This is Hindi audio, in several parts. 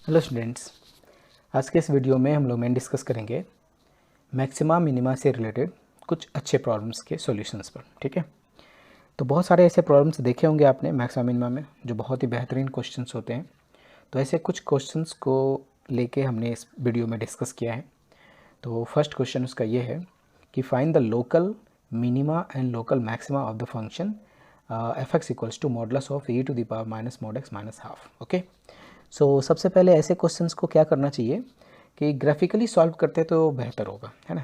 हेलो स्टूडेंट्स, आज के इस वीडियो में हम लोग डिस्कस करेंगे मैक्सिमा मिनिमा से रिलेटेड कुछ अच्छे प्रॉब्लम्स के सॉल्यूशंस पर। ठीक है, तो बहुत सारे ऐसे प्रॉब्लम्स देखे होंगे आपने मैक्सिमा मिनिमा में जो बहुत ही बेहतरीन क्वेश्चंस होते हैं। तो ऐसे कुछ क्वेश्चंस को लेके हमने इस वीडियो में डिस्कस किया है। तो फर्स्ट क्वेश्चन उसका ये है कि find the local minima and local maxima of the function f x equals to modulus of e to the power minus mod x minus half. Okay, so सबसे पहले ऐसे क्वेश्चंस को क्या करना चाहिए कि ग्राफिकली सॉल्व करते तो बेहतर होगा, है ना।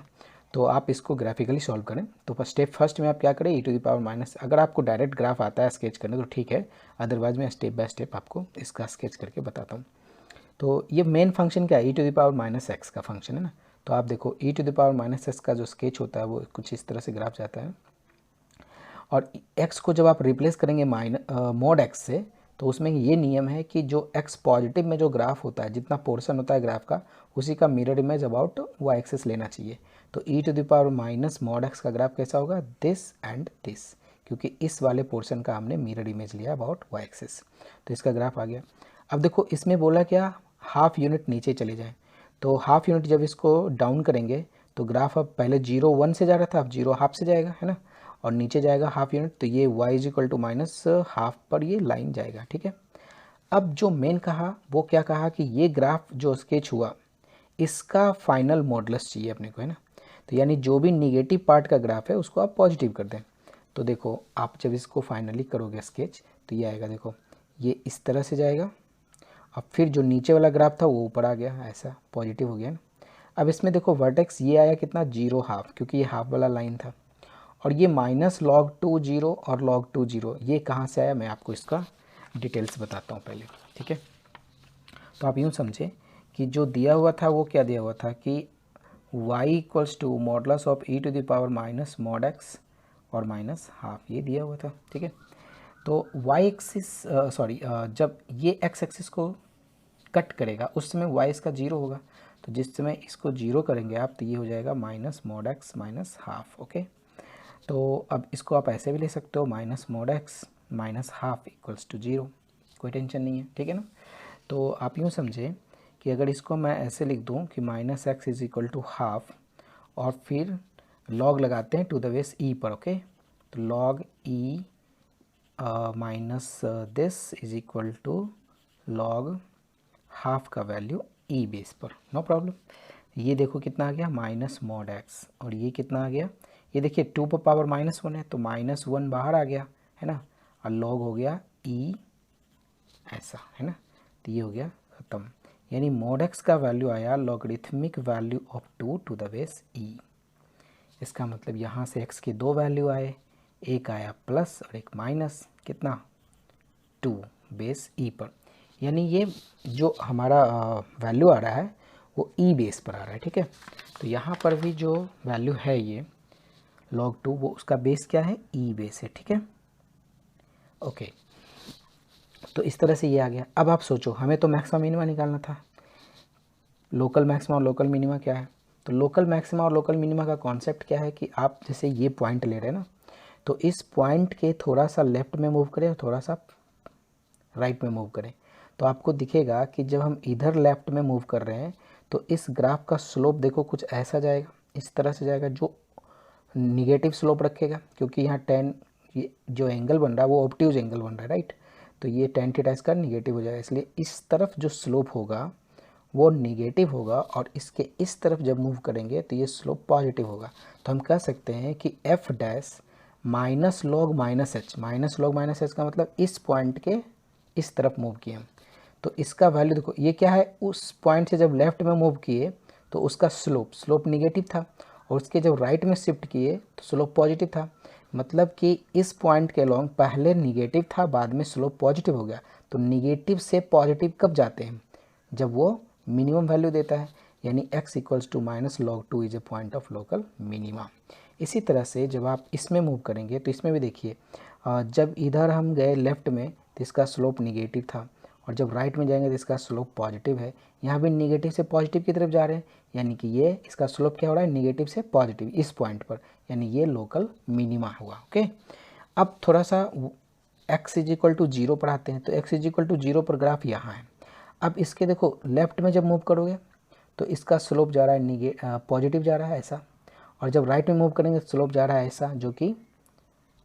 तो आप इसको ग्राफिकली सॉल्व करें। तो स्टेप फर्स्ट में आप क्या करें, e to the power minus, अगर आपको डायरेक्ट ग्राफ आता है स्केच करने तो ठीक है, अदरवाइज मैं स्टेप बाय स्टेप आपको इसका स्केच करके बताता हूँ। तो ये मेन फंक्शन क्या है, e to the power minus x का फंक्शन है ना। तो आप देखो e to the power minus x का जो स्केच होता है वो कुछ इस तरह से ग्राफ जाता है, और x को जब आप रिप्लेस करेंगे मॉड एक्स से, तो उसमें ये नियम है कि जो x पॉजिटिव में जो ग्राफ होता है, जितना पोर्शन होता है ग्राफ का, उसी का mirror image about y axis लेना चाहिए। तो e to the power minus mod x का ग्राफ कैसा होगा, दिस एंड दिस, क्योंकि इस वाले पोर्शन का हमने मिरर इमेज लिया अबाउट y एक्सिस। तो इसका ग्राफ आ गया। अब देखो इसमें बोला क्या, हाफ यूनिट नीचे चले जाएँ। तो हाफ यूनिट जब इसको डाउन करेंगे तो ग्राफ अब पहले 0 1 से जा रहा था, अब 0 हाफ से जाएगा, है ना, और नीचे जाएगा हाफ यूनिट। तो ये y is equal to minus half पर ये लाइन जाएगा। ठीक है, अब जो मेन कहा वो क्या कहा कि ये ग्राफ जो स्केच हुआ इसका फाइनल मॉडुलस चाहिए अपने को, है ना। तो यानी जो भी निगेटिव पार्ट का ग्राफ है उसको आप पॉजिटिव कर दें। तो देखो आप जब इसको फाइनली करोगे स्केच तो ये आएगा, देखो ये इस तरह से जाएगा। अब फिर जो नीचे वाला ग्राफ था वो ऊपर आ गया, ऐसा पॉजिटिव हो गया ना। अब इसमें देखो वर्टेक्स ये आया कितना, 0 हाफ, क्योंकि ये हाफ वाला लाइन था। और ये माइनस लॉग 2 0 और लॉग 2 0, ये कहाँ से आया मैं आपको इसका डिटेल्स बताता हूँ पहले। ठीक है, तो आप यूँ समझें कि जो दिया हुआ था वो क्या दिया हुआ था कि y equals to modulus of e to the power minus mod x और माइनस हाफ, ये दिया हुआ था। ठीक है, तो y एक्सिस सॉरी जब ये x एक्सिस को कट करेगा उस समय y इसका 0 होगा। तो जिस समय इसको 0 करेंगे आप तो ये हो जाएगा minus mod x minus half. Okay, तो अब इसको आप ऐसे भी ले सकते हो, minus mod x minus half equals to 0, कोई टेंशन नहीं है। ठीक है ना, तो आप यूँ समझें कि अगर इसको मैं ऐसे लिख दूँ कि minus x is equal to half, और फिर लॉग लगाते हैं टू द बेस ई पर। ओके, तो log e minus this is equal to log half का वैल्यू ई बेस पर, नो प्रॉब्लम। ये देखो कितना आ गया, माइनस मॉड एक्स, और ये कितना आ गया, ये देखिए 2 पर पावर -1 है तो -1 बाहर आ गया, है ना, और लॉग हो गया ई, ऐसा है ना। तो ये हो गया ख़त्म, यानी मॉड एक्स का वैल्यू आया logarithmic value of 2 to the base e. इसका मतलब यहाँ से x के 2 वैल्यू आए, एक आया प्लस और एक माइनस, कितना 2 बेस ई पर, यानी ये जो हमारा वैल्यू आ रहा है वो ई बेस पर आ रहा है। ठीक है, तो यहाँ पर भी जो वैल्यू है ये log 2, वो उसका बेस क्या है, ई बेस है। ठीक है, ओके, तो इस तरह से ये आ गया। अब आप सोचो हमें तो मैक्सिमा मिनिमा निकालना था, लोकल मैक्सिमा और लोकल मिनिमा क्या है। तो लोकल मैक्सिमा और लोकल मिनिमा का कॉन्सेप्ट क्या है कि आप जैसे ये पॉइंट ले रहे हैं ना, तो इस पॉइंट के थोड़ा सा लेफ्ट में मूव करें और थोड़ा सा राइट में मूव करें, तो आपको दिखेगा कि जब हम इधर लेफ्ट में मूव कर रहे हैं तो इस ग्राफ का स्लोप देखो कुछ ऐसा जाएगा, इस तरह से जाएगा, जो निगेटिव स्लोप रखेगा, क्योंकि यहाँ टेन, ये जो एंगल बन रहा है वो ऑब्ट्यूज एंगल बन रहा है, राइट। तो ये टेन थीटा इसका निगेटिव हो जाएगा, इसलिए इस तरफ जो स्लोप होगा वो निगेटिव होगा, और इसके इस तरफ जब मूव करेंगे तो ये स्लोप पॉजिटिव होगा। तो हम कह सकते हैं कि F dash minus log minus H, minus log minus H का मतलब इस पॉइंट के इस तरफ मूव किए हम, तो इसका वैल्यू देखो ये क्या है, उस पॉइंट से जब लेफ्ट में मूव किए तो उसका स्लोप निगेटिव था, और उसके जब राइट में शिफ्ट किए तो स्लोप पॉजिटिव था। मतलब कि इस पॉइंट के लॉन्ग पहले निगेटिव था, बाद में स्लोप पॉजिटिव हो गया। तो निगेटिव से पॉजिटिव कब जाते हैं, जब वो मिनिमम वैल्यू देता है, यानी x equals to minus log 2 is a point of local minima. इसी तरह से जब आप इसमें मूव करेंगे तो इसमें भी देखिए, जब इधर हम गए लेफ्ट में तो इसका स्लोप निगेटिव था, और जब राइट में जाएंगे तो इसका स्लोप पॉजिटिव है। यहाँ भी निगेटिव से पॉजिटिव की तरफ जा रहे हैं, यानी कि ये इसका स्लोप क्या हो रहा है, निगेटिव से पॉजिटिव इस पॉइंट पर, यानी ये लोकल मिनिमा हुआ। ओके, अब थोड़ा सा x इज इक्वल टू 0 पर आते हैं। तो x इज इक्वल टू 0 पर ग्राफ यहाँ है, अब इसके देखो लेफ्ट में जब मूव करोगे तो इसका स्लोप जा रहा है पॉजिटिव जा रहा है ऐसा, और जब राइट में मूव करेंगे तो स्लोप जा रहा है ऐसा, जो कि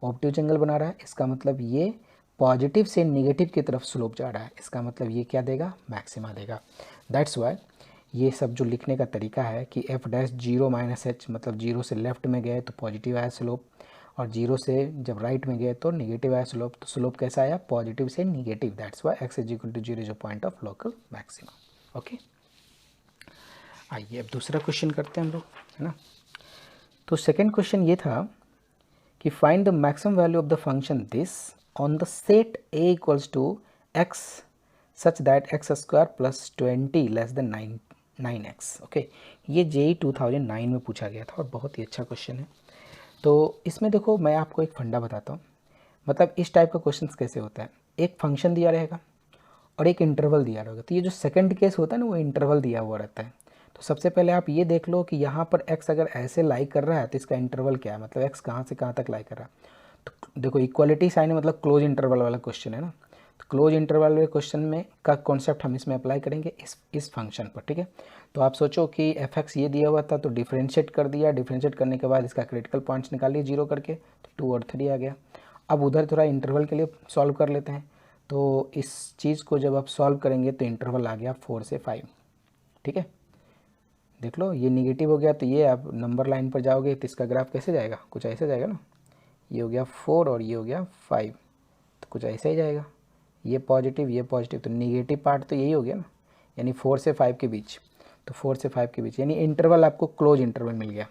ऑब्ट्यूज एंगल बना रहा है। इसका मतलब ये पॉजिटिव से निगेटिव की तरफ स्लोप जा रहा है, इसका मतलब ये क्या देगा, मैक्सिमा देगा। दैट्स वाई ये सब जो लिखने का तरीका है कि F dash zero minus H, मतलब जीरो से लेफ्ट में गए तो पॉजिटिव आया स्लोप, और जीरो से जब राइट में गए तो निगेटिव आया स्लोप। तो स्लोप कैसा आया, पॉजिटिव से negative. That's why x is equal to zero is a point of local maxima. Okay, आइए अब दूसरा क्वेश्चन करते हैं हम लोग, है ना। तो सेकेंड क्वेश्चन ये था कि find the maximum value of the function this on the set A equals to x such that x square plus 20 less than 9x। Okay, ये JEE 2009 में पूछा गया था और बहुत ही अच्छा क्वेश्चन है। तो इसमें देखो मैं आपको एक फंडा बताता हूँ, मतलब इस टाइप का क्वेश्चन कैसे होता है। एक फंक्शन दिया रहेगा और एक इंटरवल दिया रहेगा, तो ये जो सेकंड केस होता है ना वो इंटरवल दिया हुआ रहता है। तो सबसे पहले आप ये देख लो कि यहाँ पर x अगर ऐसे लाई कर रहा है तो इसका इंटरवल क्या है, मतलब x कहाँ से कहाँ तक लाई कर रहा है। तो देखो इक्वालिटी साइन है, मतलब क्लोज इंटरवल वाला क्वेश्चन है ना। तो क्लोज इंटरवल वाले क्वेश्चन में का कॉन्सेप्ट हम इसमें अप्लाई करेंगे इस फंक्शन पर, ठीक है। तो आप सोचो कि fx ये दिया हुआ था तो डिफ्रेंशिएट कर दिया, डिफ्रेंशिएट करने के बाद इसका क्रिटिकल पॉइंट्स निकाल लिए 0 करके, तो 2 और 3 आ गया। अब उधर थोड़ा इंटरवल के लिए सॉल्व कर लेते हैं। तो इस चीज़ को जब आप सॉल्व करेंगे तो इंटरवल आ गया 4 से 5, ठीक है। देख लो ये निगेटिव हो गया, तो ये आप नंबर लाइन पर जाओगे तो इसका ग्राफ कैसे जाएगा, कुछ ऐसे जाएगा ना। ये हो गया 4 और ये हो गया 5, तो कुछ ऐसा ही जाएगा। ये पॉजिटिव, तो निगेटिव पार्ट तो यही हो गया ना, यानी 4 से 5 के बीच। तो 4 से 5 के बीच यानी इंटरवल आपको क्लोज इंटरवल मिल गया,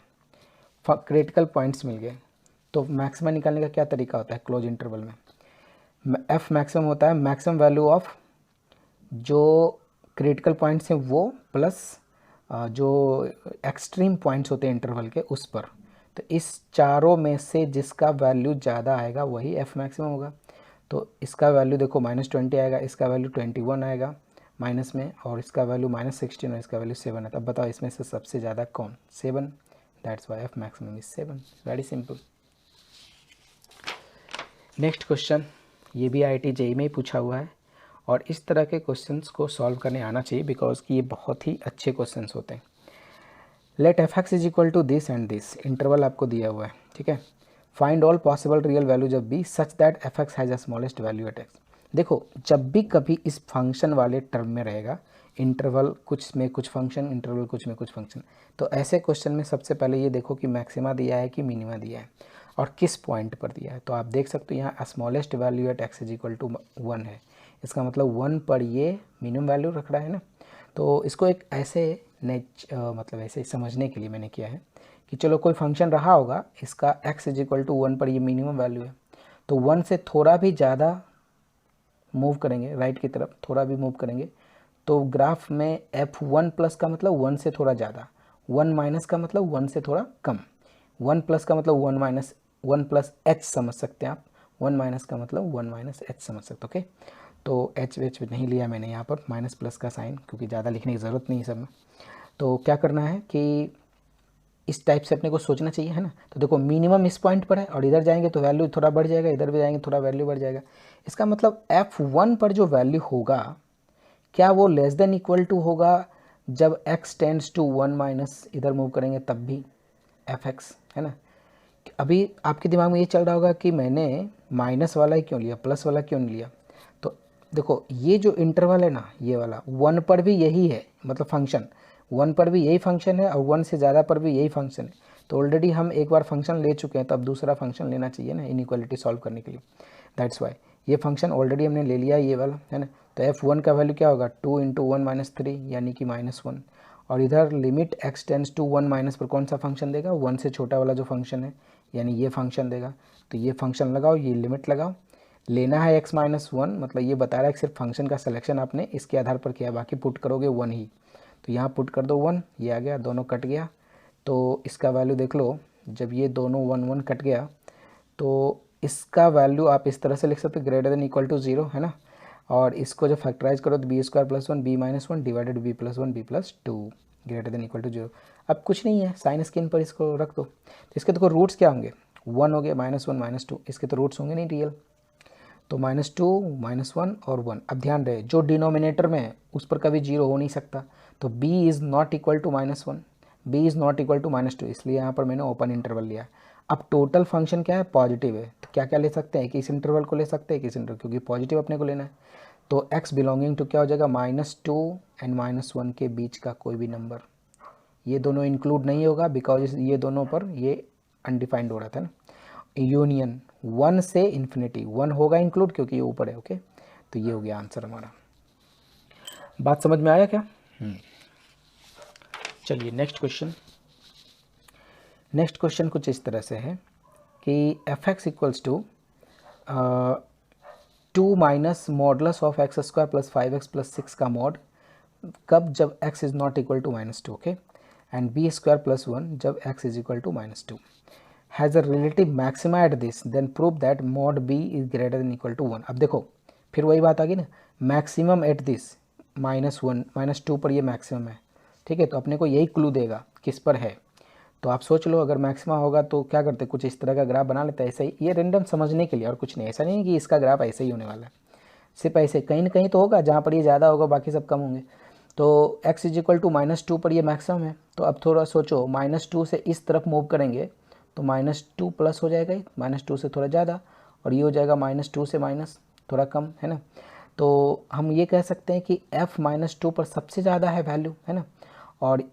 क्रिटिकल पॉइंट्स मिल गए। तो मैक्सिमम निकालने का क्या तरीका होता है क्लोज इंटरवल में, एफ मैक्सिमम होता है मैक्सिमम वैल्यू ऑफ जो क्रिटिकल पॉइंट्स हैं वो प्लस जो एक्सट्रीम पॉइंट्स होते हैं इंटरवल के उस पर। तो इस चारों में से जिसका वैल्यू ज़्यादा आएगा वही एफ मैक्सिमम होगा। तो इसका वैल्यू देखो -20 आएगा, इसका वैल्यू 21 आएगा माइनस में, और इसका वैल्यू -16 और इसका वैल्यू 7 है। तब बताओ इसमें से सबसे ज़्यादा कौन, 7। That's why F maximum is 7। Very simple. Next question, ये भी IIT JEE में ही पूछा हुआ है और इस तरह के क्वेश्चंस को सॉल्व करने आना चाहिए बिकॉज कि ये बहुत ही अच्छे क्वेश्चंस होते हैं। Let f x is equal to this and this, interval आपको दिया हुआ है, ठीक है। Find all possible real value जब भी such that f x has a smallest value at x. देखो जब भी कभी इस फंक्शन वाले टर्म में रहेगा इंटरवल कुछ में कुछ फंक्शन, इंटरवल कुछ में कुछ फंक्शन, तो ऐसे क्वेश्चन में सबसे पहले ये देखो कि मैक्सिमा दिया है कि मिनिमा दिया है और किस पॉइंट पर दिया है। तो आप देख सकते हो यहाँ smallest value at x is equal to 1 है, इसका मतलब 1 पर ये मिनिमम वैल्यू रख रहा है ना। तो इसको एक ऐसे मतलब ऐसे समझने के लिए मैंने किया है कि चलो कोई फंक्शन रहा होगा, इसका x इज इक्वल टू 1 पर ये मिनिमम वैल्यू है, तो 1 से थोड़ा भी ज़्यादा मूव करेंगे राइट की तरफ, थोड़ा भी मूव करेंगे तो ग्राफ में f1 प्लस का मतलब 1 से थोड़ा ज़्यादा, 1 माइनस का मतलब 1 से थोड़ा कम, 1 प्लस का मतलब 1 माइनस 1 प्लस एच समझ सकते हैं आप, 1 माइनस का मतलब 1 माइनस एच समझ सकते हो। ओके, तो एच नहीं लिया मैंने यहाँ पर माइनस प्लस का साइन, क्योंकि ज़्यादा लिखने की ज़रूरत नहीं है सब में। तो क्या करना है कि इस टाइप से अपने को सोचना चाहिए, है ना। तो देखो मिनिमम इस पॉइंट पर है और इधर जाएंगे तो वैल्यू थोड़ा बढ़ जाएगा, इधर भी जाएंगे थोड़ा वैल्यू बढ़ जाएगा। इसका मतलब f1 पर जो वैल्यू होगा क्या वो लेस देन इक्वल टू होगा जब x टेंड्स टू 1 माइनस इधर मूव करेंगे तब भी fx, है ना। अभी आपके दिमाग में ये चल रहा होगा कि मैंने माइनस वाला ही क्यों लिया, प्लस वाला क्यों नहीं लिया। तो देखो ये जो इंटरवल है ना ये वाला 1 पर भी यही है, मतलब फंक्शन 1 पर भी यही फंक्शन है और 1 से ज़्यादा पर भी यही फंक्शन है। तो ऑलरेडी हम एक बार फंक्शन ले चुके हैं तो अब दूसरा फंक्शन लेना चाहिए ना इनइक्वालिटी सॉल्व करने के लिए। दैट्स वाई ये फंक्शन ऑलरेडी हमने ले लिया ये वाला, है ना। तो f1 का वैल्यू क्या होगा 2 × 1 माइनस 3 यानी कि -1, और इधर limit x tends to 1 minus पर कौन सा फंक्शन देगा, 1 से छोटा वाला जो फंक्शन है यानी ये फंक्शन देगा। तो ये फंक्शन लगाओ, ये लिमिट लगाओ, लेना है x-1, मतलब ये बता रहा है कि सिर्फ फंक्शन का सिलेक्शन आपने इसके आधार पर किया, बाकी पुट करोगे 1 ही। तो यहाँ पुट कर दो 1, ये आ गया, दोनों कट गया। तो इसका वैल्यू देख लो, जब ये दोनों 1 1 कट गया तो इसका वैल्यू आप इस तरह से लिख सकते हो ग्रेटर देन इक्वल टू 0, है ना। और इसको जब फैक्टराइज करो तो b² + 1 b-1 divided b + 1 b+2 greater than equal to 0। अब कुछ नहीं है, साइन स्क्रीन पर इसको रख दो। तो इसके देखो रूट्स क्या होंगे, 1 हो गए, -1 -2, इसके तो रूट्स होंगे नहीं रियल। तो -2 -1 और 1। अब ध्यान रहे जो डिनोमिनेटर में है उस पर कभी जीरो हो नहीं सकता, तो b is not equal to -1, b is not equal to -2, इसलिए यहाँ पर मैंने ओपन इंटरवल लिया। अब टोटल फंक्शन क्या है, पॉजिटिव है, तो क्या क्या ले सकते हैं, इस इंटरवल को ले सकते हैं, इस इंटरवल, क्योंकि पॉजिटिव अपने को लेना है। तो x बिलोंगिंग टू क्या हो जाएगा, -2 एंड -1 के बीच का कोई भी नंबर। ये दोनों इंक्लूड नहीं होगा बिकॉज ये दोनों पर ये अनडिफाइंड हो रहा था ना। यूनियन 1 से इन्फिनिटी, 1 होगा इंक्लूड क्योंकि ये ऊपर है। ओके, तो ये हो गया आंसर हमारा। बात समझ में आया क्या? चलिए नेक्स्ट क्वेश्चन। नेक्स्ट क्वेश्चन कुछ इस तरह से है कि f x equals to 2 minus modulus of x square plus 5x plus 6 का मॉड कब, जब x is not equal to -2। Okay, and b square plus 1 जब x is equal to -2 has a relative maxima at this, then prove that mod b is greater than equal to 1। अब देखो फिर वही बात आ गई ना, मैक्सिमम एट दिस -1 -2 पर ये मैक्सिमम है, ठीक है, तो अपने को यही क्लू देगा किस पर है। तो आप सोच लो अगर मैक्सिमा होगा तो क्या करते, कुछ इस तरह का ग्राफ बना लेते हैं ऐसे ही, ये रेंडम समझने के लिए और कुछ नहीं। ऐसा नहीं है कि इसका ग्राफ ऐसे ही होने वाला है, सिर्फ ऐसे कहीं ना कहीं तो होगा जहाँ पर ये ज़्यादा होगा बाकी सब कम होंगे। तो x इज इक्वल टू -2 पर ये मैक्सिमम है, तो अब थोड़ा सोचो -2 से इस तरफ मूव करेंगे तो -2 प्लस हो जाएगा, -2 से थोड़ा ज़्यादा, और ये हो जाएगा -2 से माइनस थोड़ा कम, है ना। तो हम ये कह सकते हैं कि f -2 पर सबसे ज़्यादा है वैल्यू, है ना, और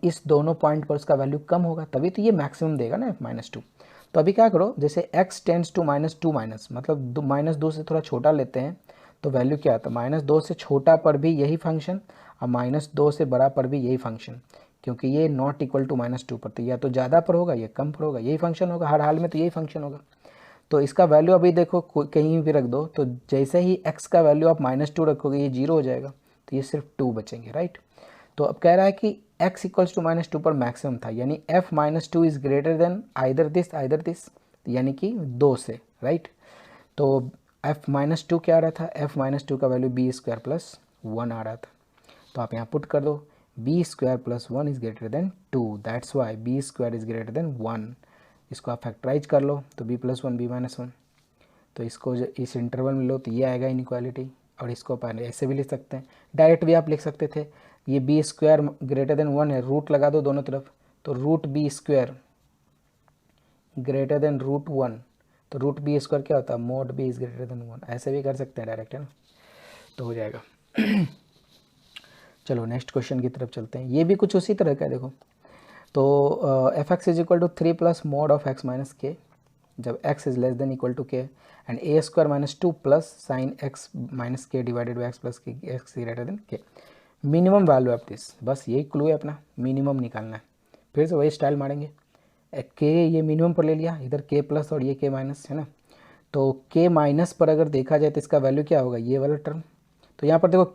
इस दोनों पॉइंट पर उसका वैल्यू कम होगा, तभी तो ये मैक्सिमम देगा ना f -2। तो अभी क्या करो, जैसे x टेंड्स टू -2 माइनस, मतलब -2 से थोड़ा छोटा लेते हैं तो वैल्यू क्या आता है, -2 से छोटा पर भी यही फंक्शन और -2 से बड़ा पर भी यही फंक्शन, क्योंकि ये नॉट इक्वल टू -2 पर, तो या तो ज़्यादा पर होगा या कम पर होगा, यही फंक्शन होगा हर हाल में, तो यही फंक्शन होगा। तो इसका वैल्यू अभी देखो कहीं भी रख दो, तो जैसे ही x का वैल्यू आप -2 रखोगे ये 0 हो जाएगा, तो ये सिर्फ 2 बचेंगे, राइट। तो अब कह रहा है कि x इक्वल्स टू -2 पर मैक्सिमम था, यानी f -2 is greater then either this, यानी कि 2 से, राइट। तो f -2 क्या आ रहा था, f -2 का वैल्यू b स्क्वायर प्लस 1 आ रहा था, तो आप यहाँ पुट कर दो b square plus 1 is greater than 2, that's why b square is greater than 1। इसको आप फैक्टराइज कर लो तो b प्लस 1 b माइनस 1, तो इसको इस इंटरवल में लो तो ये आएगा इनइक्वालिटी, और इसको अपन ऐसे भी लिख सकते हैं, डायरेक्ट भी आप लिख सकते थे, ये b स्क्वायर ग्रेटर देन 1 है, रूट लगा दो दोनों तरफ, तो root b square greater than √1, तो रूट बी स्क्वायर क्या होता है, mod b is greater than 1, ऐसे भी कर सकते हैं डायरेक्ट, है ना, तो हो जाएगा। चलो नेक्स्ट क्वेश्चन की तरफ चलते हैं, ये भी कुछ उसी तरह का है, देखो। तो f x is equal to 3 plus mod of x minus k जब x is less than equal to k, and a square -2 plus sine x minus k divided by x plus k, x greater than k, minimum value of this, बस यही क्लू है अपना, मिनिमम निकालना है। फिर से वही स्टाइल मारेंगे, के ये मिनिमम पर ले लिया, इधर के प्लस और ये के माइनस, है ना। तो के माइनस पर अगर देखा जाए तो इसका वैल्यू क्या होगा, ये वाला टर्म। तो यहाँ पर देखो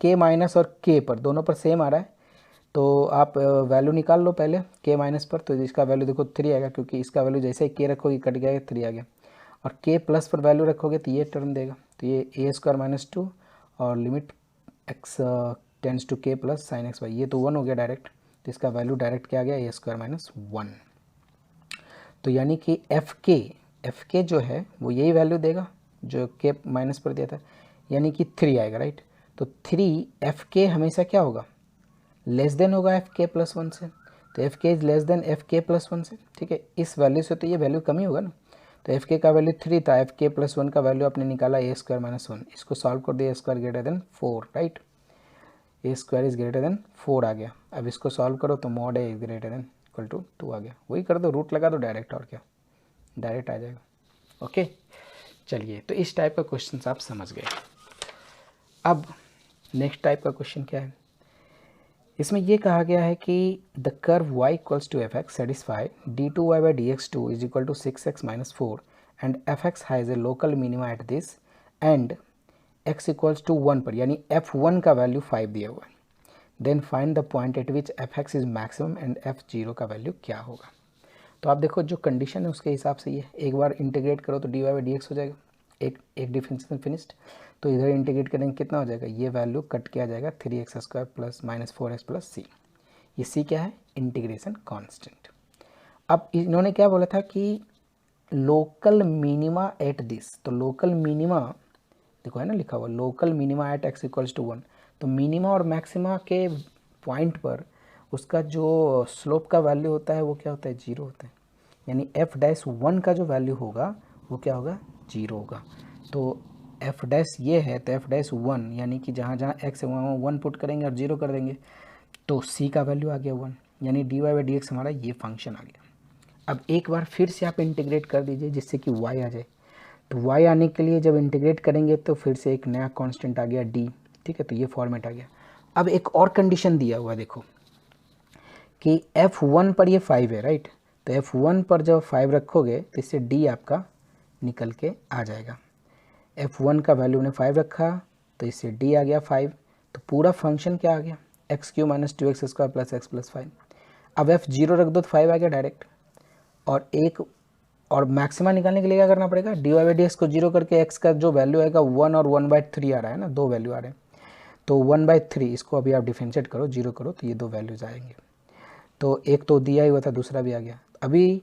के माइनस और के पर दोनों पर सेम आ रहा है, तो आप वैल्यू निकाल लो पहले के माइनस पर, तो इसका वैल्यू देखो 3 आएगा, क्योंकि इसका वैल्यू जैसे ही के रखोगे कट गया 3 आ गया, और के प्लस पर वैल्यू रखोगे तो ये टर्म देगा, तो ये a स्क्वायर -2 और लिमिट x टेंड्स टू के प्लस साइन x बाई, ये तो 1 हो गया डायरेक्ट, तो इसका वैल्यू डायरेक्ट क्या आ गया, a स्क्वायर -1। तो यानी कि एफ के जो है वो यही वैल्यू देगा जो के माइनस पर दिया था, यानी कि 3 आएगा, राइट। तो 3 एफ के हमेशा क्या होगा, लेस देन होगा एफ के प्लस 1 से, तो एफ के इज लेस देन एफ के प्लस 1 से, ठीक है, इस वैल्यू से तो ये वैल्यू कम ही होगा ना। तो एफ के का वैल्यू 3 था, एफ के प्लस 1 का वैल्यू आपने निकाला a स्क्वायर -1, इसको सॉल्व कर दिया, a square greater than 4, right, a square is greater than 4 आ गया। अब इसको सॉल्व करो तो mod a is greater than equal to 2 आ गया, वही कर दो, रूट लगा दो डायरेक्ट, और क्या डायरेक्ट आ जाएगा। ओके, चलिए, तो इस टाइप का क्वेश्चन आप समझ गए। अब नेक्स्ट टाइप का क्वेश्चन क्या है, इसमें ये कहा गया है कि the curve y equals to f x satisfy d2y by dx2 is equal to 6x minus 4 and f x has a local minima at this and x equals to 1 पर, यानी f1 का वैल्यू 5 दिया हुआ है, then find the point at which f x is maximum and f0 का वैल्यू क्या होगा। तो आप देखो जो कंडीशन है उसके हिसाब से ये एक बार इंटीग्रेट करो तो dy बाई dx हो जाएगा, एक डिफरेंशिएशन फिनिश्ड। तो इधर इंटीग्रेट करेंगे कितना हो जाएगा, ये वैल्यू कट किया जाएगा 3x square plus -4x plus सी, ये सी क्या है, इंटीग्रेशन कांस्टेंट। अब इन्होंने क्या बोला था कि लोकल मिनिमा एट दिस, तो लोकल मिनिमा देखो है ना लिखा हुआ local minima at x equals to 1, तो मिनिमा और मैक्सिमा के पॉइंट पर उसका जो स्लोप का वैल्यू होता है वो क्या होता है, 0 होता है। यानी f डैश 1 का जो वैल्यू होगा वो क्या होगा, 0 होगा। तो f डैश ये है तो f डैश 1 यानी कि जहाँ जहाँ x है वहाँ 1 पुट करेंगे और 0 कर देंगे, तो c का वैल्यू आ गया 1, यानी dy बाई डी एक्स हमारा ये फंक्शन आ गया। अब एक बार फिर से आप इंटीग्रेट कर दीजिए जिससे कि y आ जाए। तो y आने के लिए जब इंटीग्रेट करेंगे तो फिर से एक नया कांस्टेंट आ गया d, ठीक है, तो ये फॉर्मेट आ गया। अब एक और कंडीशन दिया हुआ देखो कि f1 पर ये 5 है, राइट, तो f1 पर जब 5 रखोगे तो इससे d आपका निकल के आ जाएगा। f1 का वैल्यू ने 5 रखा तो इससे d आ गया 5, तो पूरा फंक्शन क्या आ गया, x Q minus 2x square plus x plus 5। अब f0 रख दो तो 5 आ गया डायरेक्ट। और मैक्सिमा निकालने के लिए क्या करना पड़ेगा, d y by d x को 0 करके x का जो वैल्यू आएगा 1 और 1/3 आ रहा है ना, दो वैल्यू आ रहे हैं, तो 1/3 इसको अभी आप डिफरेंशिएट करो, 0 करो तो ये दो वैल्यूज आएंगे। तो एक तो दिया ही हुआ था, दूसरा भी आ गया। अभी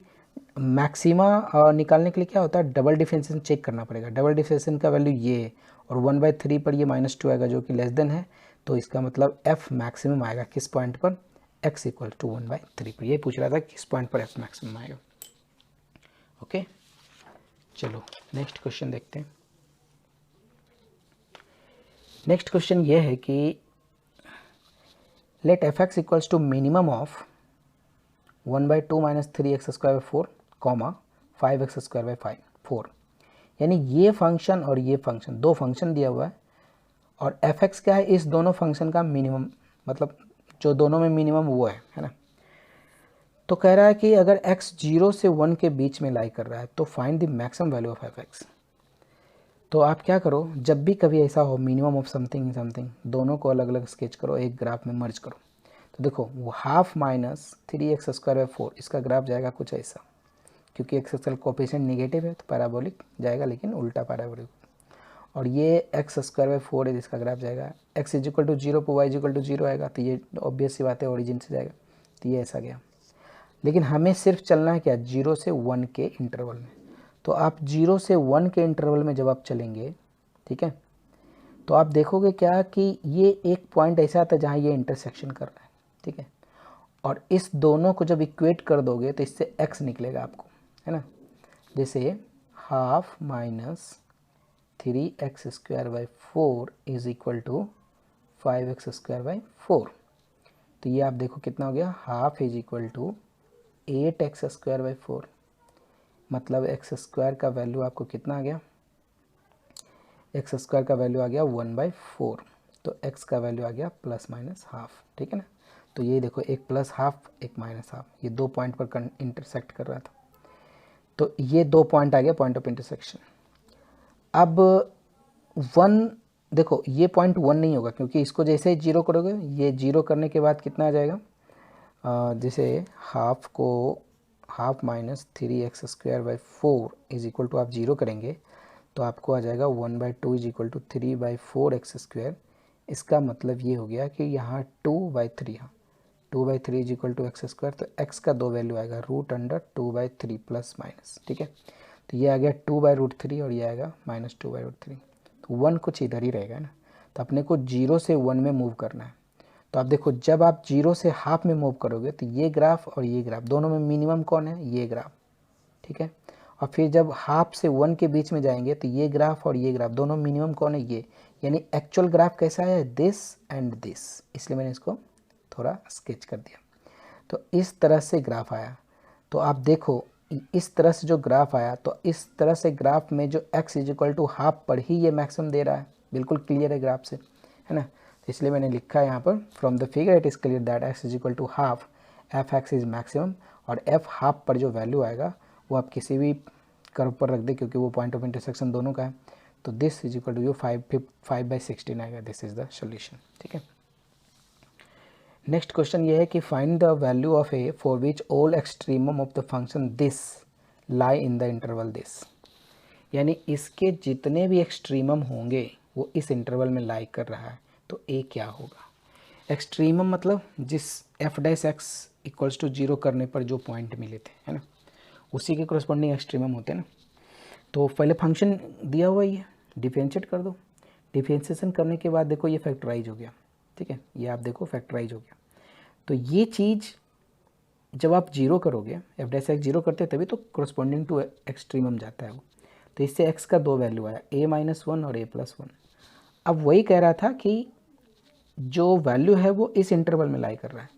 मैक्सिमा निकालने के लिए क्या होता है, डबल डिफरेंशिएशन चेक करना पड़ेगा। डबल डिफरेंशिएशन का वैल्यू ये और 1/3 पर ये -2 आएगा जो कि लेस देन है, तो इसका मतलब f मैक्सिमम आएगा किस पॉइंट पर, x इक्वल टू 1/3 पर। ये पूछ रहा था किस पॉइंट पर f मैक्सिमम आएगा। ओके चलो नेक्स्ट क्वेश्चन देखते हैं। नेक्स्ट क्वेश्चन ये है कि let f x equals to minimum of 1/2 minus 3x square by 4 comma 5x square by 4। यानी ये फंक्शन और ये फंक्शन, दो फंक्शन दिया हुआ है और एफ एक्स क्या है, इस दोनों फंक्शन का मिनिमम, मतलब जो दोनों में मिनिमम वो है ना। तो कह रहा है कि अगर x 0 से 1 के बीच में लाई कर रहा है तो find the maximum value of F x. तो आप क्या करो, जब भी कभी ऐसा हो मिनिमम ऑफ समथिंग समथिंग, दोनों को अलग अलग स्केच करो, एक ग्राफ में मर्ज करो। तो देखो वो half minus 3x square by 4 इसका ग्राफ जाएगा कुछ ऐसा, क्योंकि एक्स एक्सल कोफिशिएंट नेगेटिव है तो पैराबोलिक जाएगा, लेकिन उल्टा पैराबोलिक। और ये एक्स स्क्वायर बाई 4 है जिसका ग्राफ जाएगा x इज इक्वल टू 0 पर y इज इक्वल टू 0 आएगा, तो ये ऑब्वियस सी बात है ओरिजिन से जाएगा, तो ये ऐसा गया। लेकिन हमें सिर्फ चलना है क्या, 0 से 1 के इंटरवल में। तो आप 0 से 1 के इंटरवल में जब आप चलेंगे, ठीक है, तो आप देखोगे क्या कि ये एक पॉइंट ऐसा आता है जहाँ ये इंटरसेक्शन कर रहा है, ठीक है, और इस दोनों को जब इक्वेट कर दोगे तो इससे x निकलेगा आपको, है ना। जैसे half minus 3x square by 4 is equal to 5x square by 4। तो ये आप देखो कितना हो गया, half is equal to 8x square by 4, मतलब एक्स स्क्वायर का वैल्यू आपको कितना आ गया, एक्स स्क्वायर का वैल्यू आ गया 1/4, तो x का वैल्यू आ गया प्लस माइनस हाफ, ठीक है ना। तो ये देखो एक प्लस हाफ एक माइनस हाफ, ये दो पॉइंट पर इंटरसेक्ट कर रहा था, तो ये दो पॉइंट आ गया पॉइंट ऑफ इंटरसेक्शन। अब 1 देखो ये पॉइंट 1 नहीं होगा क्योंकि इसको जैसे ही 0 करोगे, ये 0 करने के बाद कितना आ जाएगा, जैसे हाफ को half minus 3x square by 4 is equal to आप 0 करेंगे तो आपको आ जाएगा 1/2 is equal to 3/4x square. इसका मतलब ये हो गया कि यहाँ 2/3, हाँ 2/3 is equal to x square, तो x का दो वैल्यू आएगा √2/3 प्लस माइनस, ठीक है। तो ये आ गया 2/√3 और ये आएगा -2/√3, तो 1 कुछ इधर ही रहेगा ना। तो अपने को 0 से 1 में मूव करना है। तो आप देखो जब आप 0 से हाफ में मूव करोगे तो ये ग्राफ और ये ग्राफ दोनों में मिनिमम कौन है, ये ग्राफ, ठीक है। और फिर जब हाफ से 1 के बीच में जाएंगे तो ये ग्राफ और ये ग्राफ दोनों मिनिमम कौन है, ये, यानी एक्चुअल ग्राफ कैसा है, दिस एंड दिस, इसलिए मैंने इसको थोड़ा स्केच कर दिया। तो इस तरह से ग्राफ आया, तो आप देखो इस तरह से जो ग्राफ आया, तो इस तरह से ग्राफ में जो x is equal to half पर ही ये मैक्सिमम दे रहा है, बिल्कुल क्लियर है ग्राफ से, है ना। तो इसलिए मैंने लिखा है यहाँ पर from the figure it is clear that x is equal to half f x is maximum, और f हाफ पर जो वैल्यू आएगा वो आप किसी भी कर्व पर रख दे क्योंकि वो पॉइंट ऑफ इंटरसेक्शन दोनों का है। तो this is equal to you 5/16 आएगा, दिस इज द सोल्यूशन, ठीक है। नेक्स्ट क्वेश्चन ये है कि find the value of A for which all extremum of the function this lie in the interval this. यानी इसके जितने भी एक्सट्रीमम होंगे वो इस इंटरवल में लाई कर रहा है, तो ए क्या होगा। एक्सट्रीमम मतलब जिस f dash x equals to 0 करने पर जो पॉइंट मिले थे, है ना, उसी के करस्पॉन्डिंग एक्सट्रीमम होते हैं ना। तो पहले फंक्शन दिया हुआ ही है, डिफरेंशिएट कर दो। डिफरेंशिएशन करने के बाद देखो ये फैक्टराइज हो गया, ठीक है, ये आप देखो फैक्टराइज हो गया। तो ये चीज़ जब आप जीरो करोगे, एफ डैश एक्स जीरो करते तभी तो करस्पॉन्डिंग टू एक्सट्रीमम जाता है वो। तो इससे एक्स का दो वैल्यू आया, a-1 और a+1। अब वही कह रहा था कि जो वैल्यू है वो इस इंटरवल में लाई कर रहा है,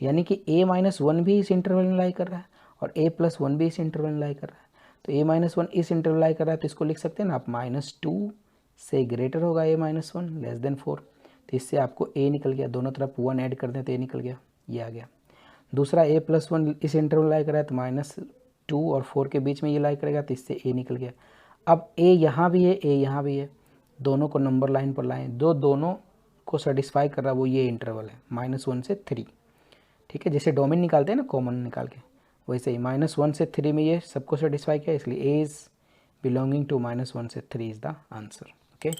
यानी कि a-1 भी इस इंटरवल में लाई कर रहा है और a+1 भी इस इंटरवल में लाई कर रहा है। तो a-1 इस इंटरवल लाई कर रहा है, तो इसको लिख सकते हैं ना आप -2 से ग्रेटर होगा a-1 लेस देन 4। तो इससे आपको a निकल गया, दोनों तरफ 1 ऐड कर दें तो a निकल गया, ये आ गया। दूसरा a+1 इस इंटरवल लाई कर रहा है तो -2 और 4 के बीच में ये लाई करेगा, तो इससे a निकल गया। अब a यहाँ भी है, a यहाँ भी है, दोनों को नंबर लाइन पर लाएं, दोनों को सेटिस्फाई कर रहा है वो ये इंटरवल है -1 से 3, ठीक है। जैसे डोमेन निकालते हैं ना कॉमन निकाल के, वैसे ही -1 से 3 में ये सबको सेटिस्फाई किया, इसलिए a इज बिलोंगिंग टू -1 से 3 इज द आंसर, ओके।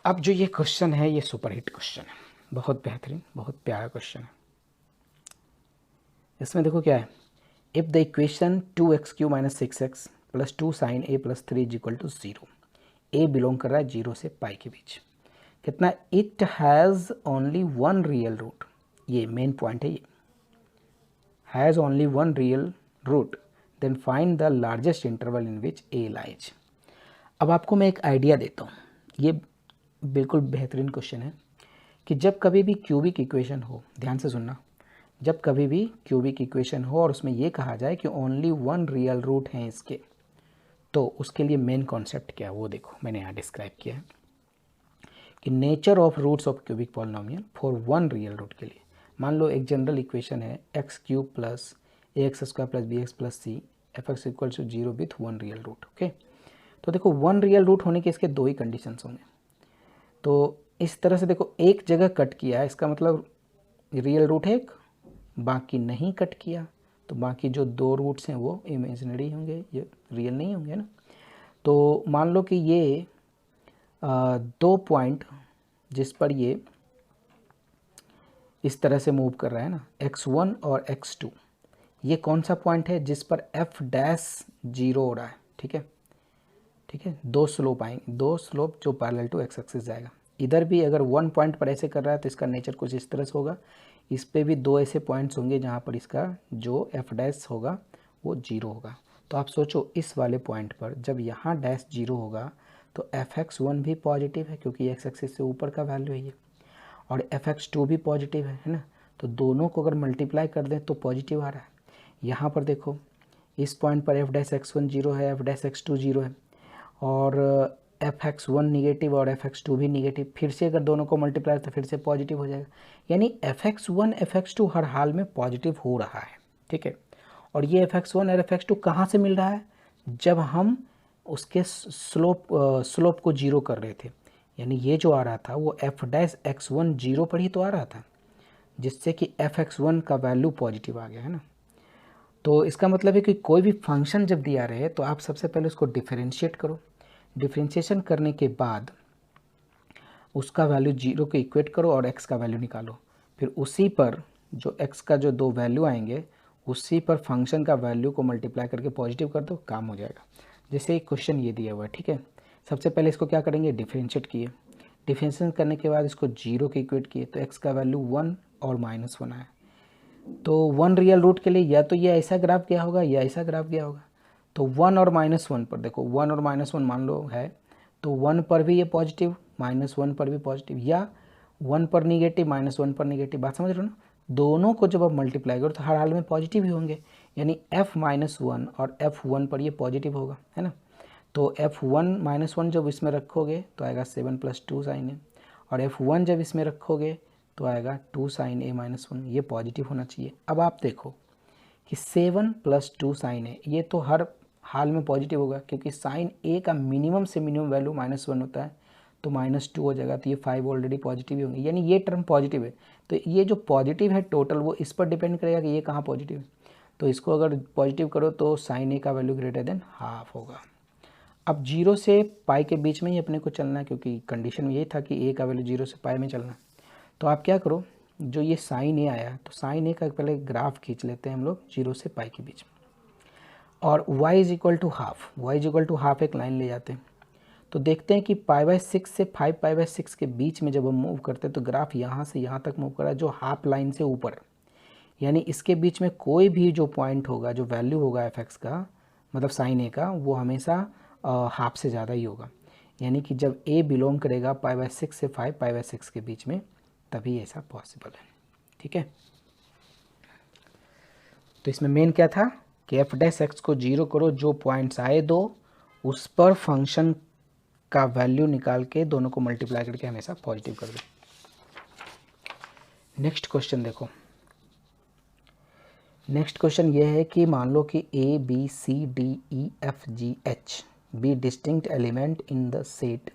अब जो ये क्वेश्चन है ये सुपरहिट क्वेश्चन है, बहुत बेहतरीन, बहुत प्यारा क्वेश्चन है। इसमें देखो क्या है, if the equation 2x³ - 6x + 2 sin a + 3 = 0, a belong कर रहा है 0 से पाई के बीच, कितना, it has only one real root, ये मेन पॉइंट है, ये has only one real root, then find the largest interval in which a lies. अब आपको मैं एक आइडिया देता हूँ, ये बिल्कुल बेहतरीन क्वेश्चन है कि जब कभी भी क्यूबिक इक्वेशन हो, ध्यान से सुनना, जब कभी भी क्यूबिक इक्वेशन हो और उसमें ये कहा जाए कि ओनली वन रियल रूट हैं इसके, तो उसके लिए मेन कॉन्सेप्ट क्या है वो देखो, मैंने यहाँ डिस्क्राइब किया है कि nature of roots of cubic polynomial for one real root के लिए। मान लो एक जनरल इक्वेशन है x³ + ax² + bx + c f(x = 0) with one real root, okay. तो देखो वन रियल रूट होने के इसके दो ही कंडीशंस होंगे। तो इस तरह से देखो एक जगह कट किया है, इसका मतलब रियल रूट है एक, बाकी नहीं कट किया, तो बाकी जो दो रूट्स हैं वो इमेजिनरी होंगे, ये रियल नहीं होंगे ना। तो मान लो कि ये दो पॉइंट जिस पर ये इस तरह से मूव कर रहा है ना, x1 और x2, ये कौन सा पॉइंट है जिस पर f'0 हो रहा है, ठीक है, ठीक है। दो स्लोप आएंगे, दो स्लोप जो पैरेलल टू एक्स एक्सिस जाएगा। इधर भी अगर वन पॉइंट पर ऐसे कर रहा है तो इसका नेचर कुछ इस तरह से होगा, इस पे भी दो ऐसे पॉइंट्स होंगे जहाँ पर इसका जो f' होगा वो 0 होगा। तो आप सोचो इस वाले पॉइंट पर जब यहाँ डैश 0 होगा तो fx1 भी पॉजिटिव है क्योंकि एक्स एक्सिस से ऊपर का वैल्यू है ये, और fx2 भी पॉजिटिव है ना। तो दोनों को अगर मल्टीप्लाई कर दें तो पॉजिटिव आ रहा है। यहाँ पर देखो इस पॉइंट पर f'(x1) 0 है, f'(x2) 0 है, और fx1 निगेटिव और fx2 भी निगेटिव, फिर से अगर दोनों को मल्टीप्लाई तो फिर से पॉजिटिव हो जाएगा, यानी fx1 fx2 हर हाल में पॉजिटिव हो रहा है, ठीक है। और ये fx1 और fx2 कहाँ से मिल रहा है, जब हम उसके स्लोप को 0 कर रहे थे, यानी ये जो आ रहा था वो f'(x1) 0 पर ही तो आ रहा था, जिससे कि fx1 का वैल्यू पॉजिटिव आ गया है ना। तो इसका मतलब है कि कोई भी फंक्शन जब दिया रहे तो आप सबसे पहले उसको डिफरेंशिएट करो, डिफरेंशिएशन करने के बाद उसका वैल्यू 0 को इक्वेट करो और x का वैल्यू निकालो, फिर उसी पर जो x का जो दो वैल्यू आएंगे उसी पर फंक्शन का वैल्यू को मल्टीप्लाई करके पॉजिटिव कर दो, काम हो जाएगा। जैसे एक क्वेश्चन ये दिया हुआ है, ठीक है, सबसे पहले इसको क्या करेंगे, डिफरेंशिएट किए, डिफरेंशिएशन करने के बाद इसको 0 के इक्वेट किए तो x का वैल्यू 1 और -1 आया। तो वन रियल रूट के लिए या तो ये ऐसा ग्राफ गया होगा या ऐसा ग्राफ गया होगा। तो 1 और -1 पर देखो, 1 और -1 मान लो है तो 1 पर भी ये पॉजिटिव, -1 पर भी पॉजिटिव, या 1 पर निगेटिव -1 पर निगेटिव, बात समझ रहे हो ना। दोनों को जब आप मल्टीप्लाई करो तो हर हाल में पॉजिटिव ही होंगे, यानी f-1 और f1 पर ये पॉजिटिव होगा, है ना। तो f1 -1 जब इसमें रखोगे तो आएगा 7 + 2 sin a, और f1 जब इसमें रखोगे तो आएगा 2 sin a -1, ये पॉजिटिव होना चाहिए। अब आप देखो कि 7 + 2 sin a ये तो हर हाल में पॉजिटिव होगा क्योंकि sin a का मिनिमम से मिनिमम वैल्यू -1 होता है, तो -2 हो जाएगा, तो ये 5 ऑलरेडी पॉजिटिव ही होंगे, यानी ये टर्म पॉजिटिव है। तो ये जो पॉजिटिव है टोटल वो इस पर डिपेंड करेगा कि ये कहाँ पॉजिटिव है। तो इसको अगर पॉजिटिव करो तो sin a का वैल्यू ग्रेटर देन हाफ होगा। अब 0 से पाई के बीच में ही अपने को चलना है क्योंकि कंडीशन में यही था कि a का वैल्यू 0 से पाई में चलना है। तो आप क्या करो, जो ये साइन ए आया, तो साइन ए का पहले ग्राफ खींच लेते हैं हम लोग 0 से पाई के बीच में, और y is equal to half, y is equal to half एक लाइन ले जाते हैं। तो देखते हैं कि π/6 से 5π/6 के बीच में जब हम मूव करते हैं तो ग्राफ यहाँ से यहाँ तक मूव कर रहा है, जो हाफ लाइन से ऊपर है। यानी इसके बीच में कोई भी जो पॉइंट होगा, जो वैल्यू होगा एफ का, मतलब साइन ए का, वो हमेशा हाफ से ज़्यादा ही होगा। यानी कि जब ए बिलोंग करेगा π/6 से 5π/6 के बीच में, तभी ऐसा पॉसिबल है। ठीक है, तो इसमें मेन क्या था कि f' को 0 करो, जो पॉइंट्स आए दो उस पर फंक्शन का वैल्यू निकाल के दोनों को मल्टीप्लाई करके हमेशा पॉजिटिव कर दो। नेक्स्ट क्वेश्चन देखो, नेक्स्ट क्वेश्चन ये है कि मान लो कि A B C D E F G H be distinct element in the set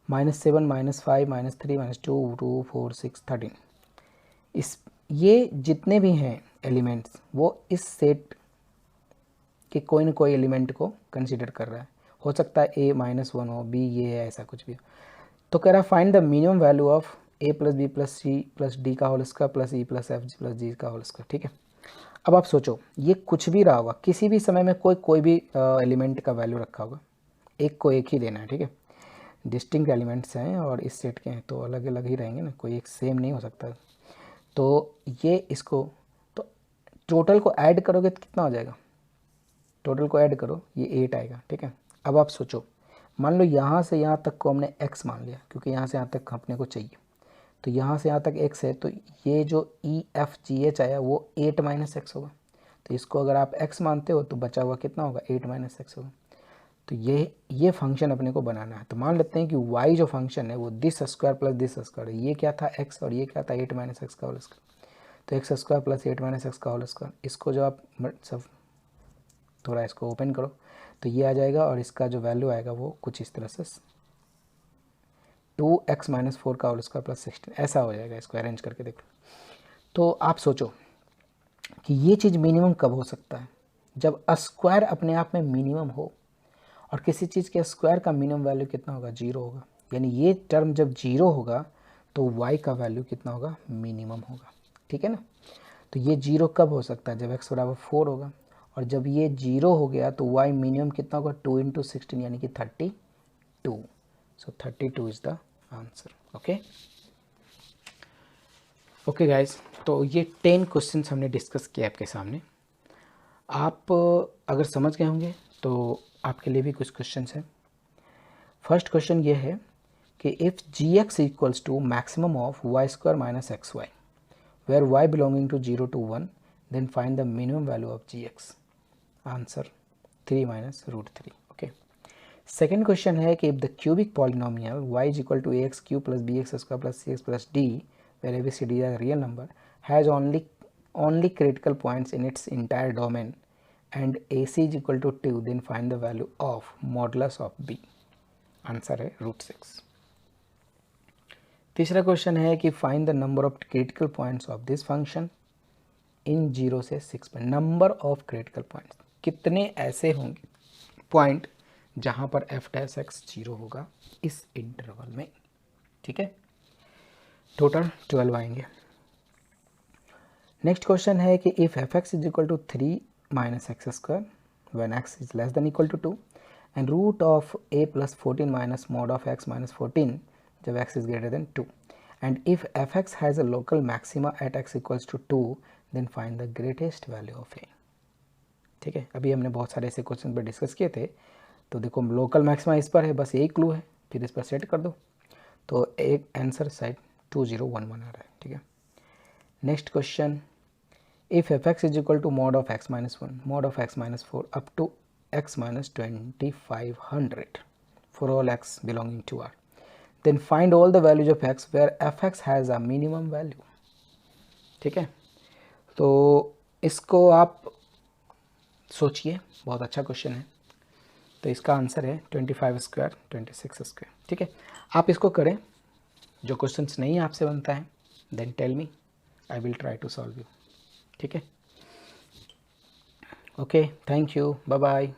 -7 -5 -3 -2 2 4 6 13। इस ये जितने भी हैं एलिमेंट्स वो इस सेट के कोई ना कोई एलिमेंट को कंसीडर कर रहा है। हो सकता है A-1 हो, B ये है, ऐसा कुछ भी हो। तो कह रहा है find the minimum value of A + B + C + D का whole square + E + F + G का होल स्क्वायर। ठीक है, अब आप सोचो ये कुछ भी रहा होगा, किसी भी समय में कोई भी एलिमेंट का वैल्यू रखा होगा, एक को एक ही देना है। ठीक है, डिस्टिंक्ट एलिमेंट्स हैं और इस सेट के हैं तो अलग अलग ही रहेंगे ना, कोई एक सेम नहीं हो सकता। तो ये इसको तो टोटल को ऐड करोगे तो कितना हो जाएगा, टोटल को ऐड करो ये 8 आएगा। ठीक है, अब आप सोचो, मान लो यहाँ से यहाँ तक को हमने x मान लिया, क्योंकि यहाँ से यहाँ तक अपने को चाहिए, तो यहाँ से यहाँ तक x है, तो ये जो EFGH आया वो 8 - x होगा। तो इसको अगर आप x मानते हो तो बचा हुआ कितना होगा, 8 - x होगा। तो ये फंक्शन अपने को बनाना है। तो मान लेते हैं कि y जो फंक्शन है वो this square plus this square है। ये क्या था x और ये क्या था 8 - x का होल स्क्वायर। तो x स्क्वायर प्लस 8 - x का होल स्क्वायर, इसको जो आप सब थोड़ा इसको ओपन करो तो ये आ जाएगा, और इसका जो वैल्यू आएगा वो कुछ इस तरह से 2x - 4 का होल स्क्वायर प्लस 16 ऐसा हो जाएगा। इसको अरेंज करके देखो। तो आप सोचो कि ये चीज़ मिनिमम कब हो सकता है, जब स्क्वायर अपने आप में मिनिमम हो, और किसी चीज़ के स्क्वायर का मिनिमम वैल्यू कितना होगा, 0 होगा। यानी ये टर्म जब 0 होगा तो y का वैल्यू कितना होगा, मिनिमम होगा। ठीक है ना, तो ये 0 कब हो सकता है, जब x = 4 होगा, और जब ये 0 हो गया तो y मिनिमम कितना होगा, 2 × 16 यानी कि 32। सो 32 is the answer. Okay guys, तो ये 10 क्वेश्चन हमने डिस्कस किया आपके सामने। आप अगर समझ गए होंगे तो आपके लिए भी कुछ क्वेश्चन हैं। फर्स्ट क्वेश्चन ये है कि if gx equals to maximum of y² - xy where y belonging to 0 to 1, then find the minimum value of gx। Answer 3 - √3। Okay, second question है कि if the cubic polynomial y is equal to ax³ + bx² + cx + d where abcd are real number has only critical points in its entire domain and ac is equal to 2, then find the value of modulus of b। Answer है √6। तीसरा क्वेश्चन है कि find the number of critical points of this function in 0 से 6 पर। नंबर ऑफ क्रिटिकल पॉइंट्स, कितने ऐसे होंगे पॉइंट जहां पर f' 0 होगा इस इंटरवल में। ठीक है, टोटल 12 आएंगे। नेक्स्ट क्वेश्चन है कि if f(x) is equal to 3 - x² when x is less than equal to 2 and root of a + 14 - mod of x - 14 जब x is greater than 2, and if f(x) has a local maxima at x equals to 2, then find the greatest value of a। ठीक है, अभी हमने बहुत सारे ऐसे क्वेश्चन पर डिस्कस किए थे। तो देखो लोकल मैक्सिमा इस पर है, बस यही क्लू है, फिर इस पर सेट कर दो तो एक आंसर साइड 2011 आ रहा है। ठीक है, next question, if f(x) is equal to mod of x - 1 mod of x - 4 up to x - 2500 for all x belonging to R, then find all the values of x where f(x) has a minimum value। ठीक है, तो इसको आप सोचिए, बहुत अच्छा क्वेश्चन है। तो इसका आंसर है 25² 26²। ठीक है, आप इसको करें, जो क्वेश्चंस नहीं आपसे बनता है then tell me, I will try to solve you. ठीक है, okay, thank you, bye bye.